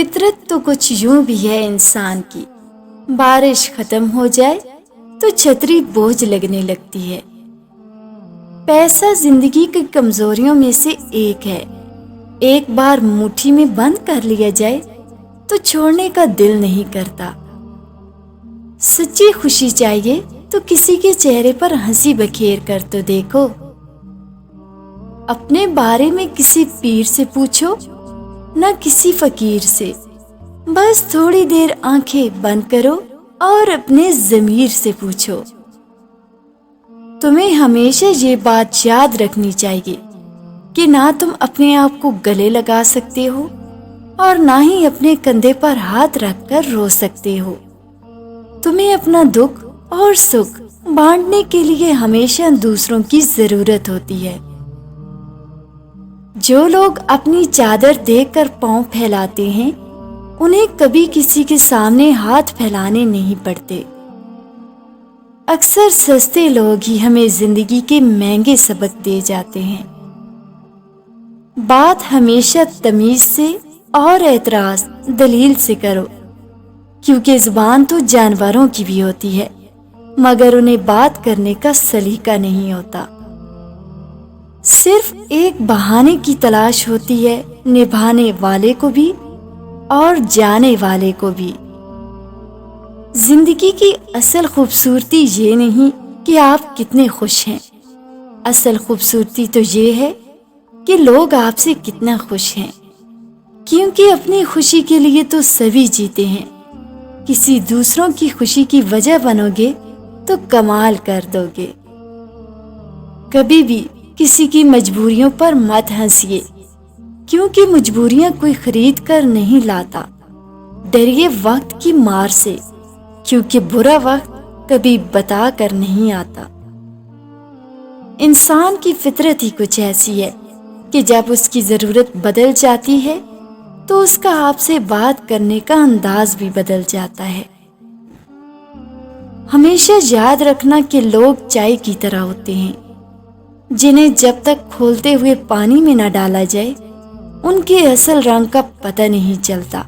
فطرت تو کچھ یوں بھی ہے انسان کی، بارش ختم ہو جائے تو چھتری بوجھ لگنے لگتی ہے۔ پیسہ زندگی کی کمزوریوں میں سے ایک ہے، ایک بار مٹھی میں بند کر لیا جائے تو چھوڑنے کا دل نہیں کرتا۔ سچی خوشی چاہیے تو کسی کے چہرے پر ہنسی بکھیر کر تو دیکھو۔ اپنے بارے میں کسی پیر سے پوچھو، نہ کسی فقیر سے، بس تھوڑی دیر آنکھیں بند کرو اور اپنے ضمیر سے پوچھو۔ تمہیں ہمیشہ یہ بات یاد رکھنی چاہیے کہ نہ تم اپنے آپ کو گلے لگا سکتے ہو اور نہ ہی اپنے کندھے پر ہاتھ رکھ کر رو سکتے ہو۔ تمہیں اپنا دکھ اور سکھ بانٹنے کے لیے ہمیشہ دوسروں کی ضرورت ہوتی ہے۔ جو لوگ اپنی چادر دیکھ کر پاؤں پھیلاتے ہیں، انہیں کبھی کسی کے سامنے ہاتھ پھیلانے نہیں پڑتے۔ اکثر سستے لوگ ہی ہمیں زندگی کے مہنگے سبق دے جاتے ہیں۔ بات ہمیشہ تمیز سے اور اعتراض دلیل سے کرو، کیونکہ زبان تو جانوروں کی بھی ہوتی ہے، مگر انہیں بات کرنے کا سلیقہ نہیں ہوتا۔ صرف ایک بہانے کی تلاش ہوتی ہے، نبھانے والے کو بھی اور جانے والے کو بھی۔ زندگی کی اصل خوبصورتی یہ نہیں کہ آپ کتنے خوش ہیں، اصل خوبصورتی تو یہ ہے کہ لوگ آپ سے کتنا خوش ہیں، کیونکہ اپنی خوشی کے لیے تو سبھی جیتے ہیں۔ کسی دوسروں کی خوشی کی وجہ بنو گے تو کمال کر دو گے۔ کبھی بھی کسی کی مجبوریوں پر مت ہنسیے، کیونکہ مجبوریاں کوئی خرید کر نہیں لاتا۔ ڈریے وقت کی مار سے، کیونکہ برا وقت کبھی بتا کر نہیں آتا۔ انسان کی فطرت ہی کچھ ایسی ہے کہ جب اس کی ضرورت بدل جاتی ہے تو اس کا آپ سے بات کرنے کا انداز بھی بدل جاتا ہے۔ ہمیشہ یاد رکھنا کہ لوگ چائے کی طرح ہوتے ہیں، جنہیں جب تک کھولتے ہوئے پانی میں نہ ڈالا جائے ان کے اصل رنگ کا پتہ نہیں چلتا۔